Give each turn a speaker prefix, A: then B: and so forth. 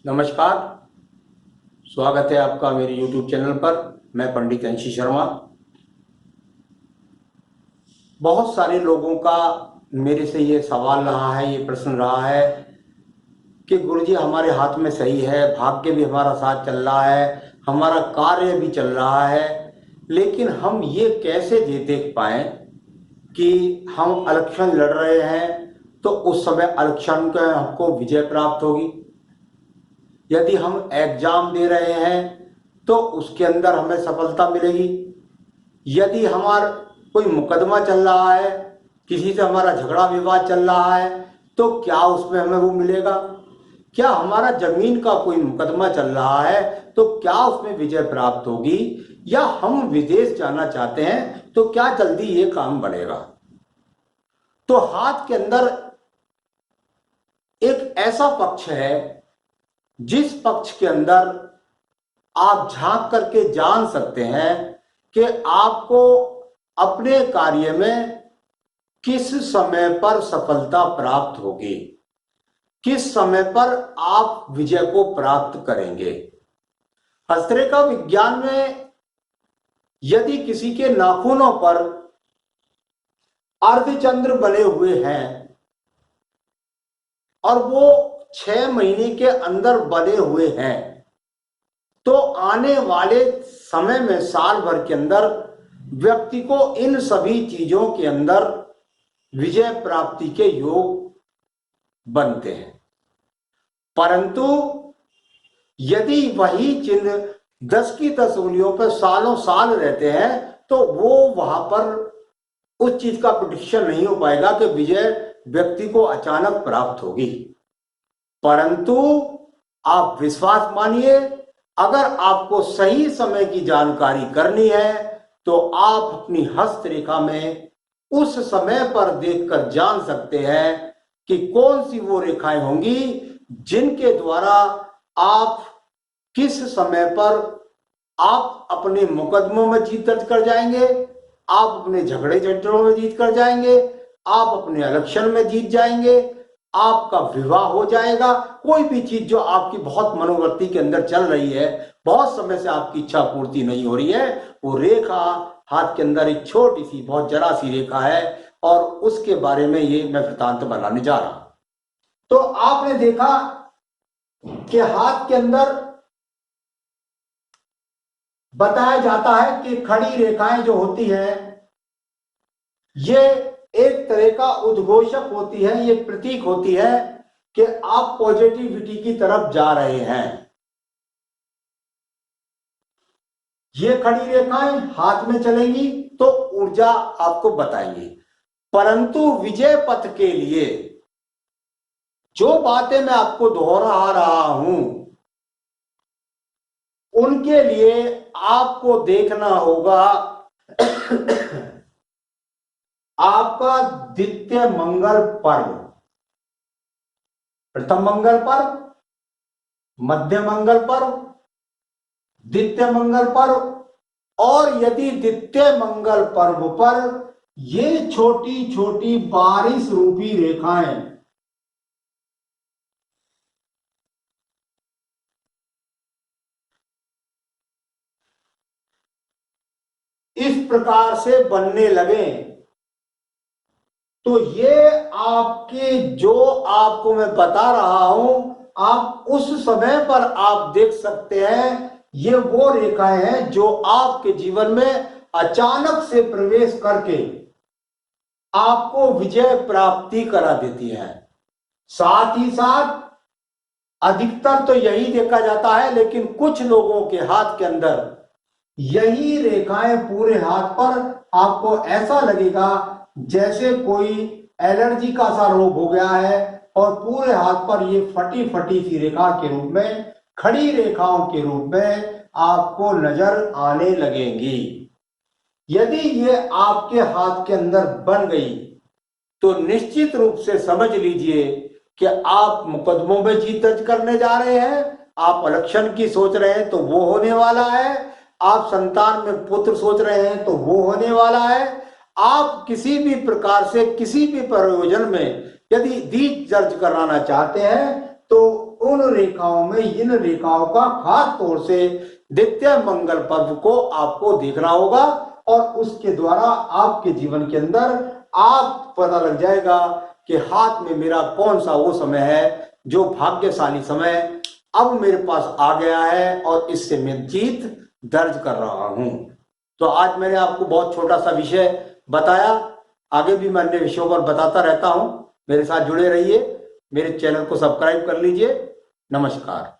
A: नमस्कार। स्वागत है आपका मेरे YouTube चैनल पर। मैं पंडित अंशी शर्मा। बहुत सारे लोगों का मेरे से ये सवाल रहा है, ये प्रश्न रहा है कि गुरुजी हमारे हाथ में सही है, भाग्य भी हमारा साथ चल रहा है, हमारा कार्य भी चल रहा है, लेकिन हम ये कैसे देख पाएं कि हम इलेक्शन लड़ रहे हैं तो उस समय इलेक्शन का हमको विजय प्राप्त होगी। यदि हम एग्जाम दे रहे हैं तो उसके अंदर हमें सफलता मिलेगी। यदि हमारा कोई मुकदमा चल रहा है, किसी से हमारा झगड़ा विवाद चल रहा है, तो क्या उसमें हमें वो मिलेगा? क्या हमारा जमीन का कोई मुकदमा चल रहा है तो क्या उसमें विजय प्राप्त होगी? या हम विदेश जाना चाहते हैं तो क्या जल्दी ये काम बढ़ेगा? तो हाथ के अंदर एक ऐसा पक्ष है जिस पक्ष के अंदर आप झांक करके जान सकते हैं कि आपको अपने कार्य में किस समय पर सफलता प्राप्त होगी, किस समय पर आप विजय को प्राप्त करेंगे। हस्तरेखा विज्ञान में यदि किसी के नाखूनों पर अर्धचंद्र बने हुए हैं और वो 6 महीने के अंदर बने हुए हैं, तो आने वाले समय में साल भर के अंदर व्यक्ति को इन सभी चीजों के अंदर विजय प्राप्ति के योग बनते हैं। परंतु यदि वही चिन्ह 10 की 10 उंगलियों पर सालों साल रहते हैं तो वो वहां पर उस चीज का प्रेडिक्शन नहीं हो पाएगा कि विजय व्यक्ति को अचानक प्राप्त होगी। परंतु आप विश्वास मानिए, अगर आपको सही समय की जानकारी करनी है तो आप अपनी हस्तरेखा में उस समय पर देखकर जान सकते हैं कि कौन सी वो रेखाएं होंगी जिनके द्वारा आप किस समय पर आप अपने मुकदमों में जीत दर्ज कर जाएंगे, आप अपने झगड़े झंझटों में जीत कर जाएंगे, आप अपने इलेक्शन में जीत जाएंगे, आपका विवाह हो जाएगा। कोई भी चीज जो आपकी बहुत मनोवृत्ति के अंदर चल रही है, बहुत समय से आपकी इच्छा पूर्ति नहीं हो रही है, वो रेखा हाथ के अंदर एक छोटी सी बहुत जरा सी रेखा है और उसके बारे में ये मैं वृतांत बनाने जा रहा हूं। तो आपने देखा कि हाथ के अंदर बताया जाता है कि खड़ी रेखाएं जो होती है ये एक तरह का उद्घोषक होती है, ये प्रतीक होती है कि आप पॉजिटिविटी की तरफ जा रहे हैं। ये खड़ी रेखाएं हाथ में चलेंगी तो ऊर्जा आपको बताएंगी। परंतु विजय पथ के लिए जो बातें मैं आपको दोहरा रहा हूं उनके लिए आपको देखना होगा आपका द्वितीय मंगल पर्व, प्रथम मंगल पर्व, मध्य मंगल पर्व, द्वितीय मंगल पर्व, और यदि द्वितीय मंगल पर्व पर ये छोटी छोटी बारिश रूपी रेखाएं इस प्रकार से बनने लगे तो ये आपके जो आपको मैं बता रहा हूं, आप उस समय पर आप देख सकते हैं ये वो रेखाएं हैं जो आपके जीवन में अचानक से प्रवेश करके आपको विजय प्राप्ति करा देती है। साथ ही साथ अधिकतर तो यही देखा जाता है, लेकिन कुछ लोगों के हाथ के अंदर यही रेखाएं पूरे हाथ पर आपको ऐसा लगेगा जैसे कोई एलर्जी का सा रोग हो गया है और पूरे हाथ पर ये फटी फटी सी रेखा के रूप में, खड़ी रेखाओं के रूप में आपको नजर आने लगेंगी। यदि ये आपके हाथ के अंदर बन गई तो निश्चित रूप से समझ लीजिए कि आप मुकदमों में जीत दर्ज करने जा रहे हैं, आप इलेक्शन की सोच रहे हैं तो वो होने वाला है, आप संतान में पुत्र सोच रहे हैं तो वो होने वाला है, आप किसी भी प्रकार से किसी भी प्रयोजन में यदि बीज दर्ज कराना चाहते हैं तो उन रेखाओं में इन रेखाओं का खास तौर से द्वितीय मंगल पर्व को आपको देखना होगा और उसके द्वारा आपके जीवन के अंदर आप पता लग जाएगा कि हाथ में मेरा कौन सा वो समय है जो भाग्यशाली समय अब मेरे पास आ गया है और इससे मैं जीत दर्ज कर रहा हूं। तो आज मैंने आपको बहुत छोटा सा विषय बताया, आगे भी मैं अन्य विषयों पर बताता रहता हूं। मेरे साथ जुड़े रहिए, मेरे चैनल को सब्सक्राइब कर लीजिए। नमस्कार।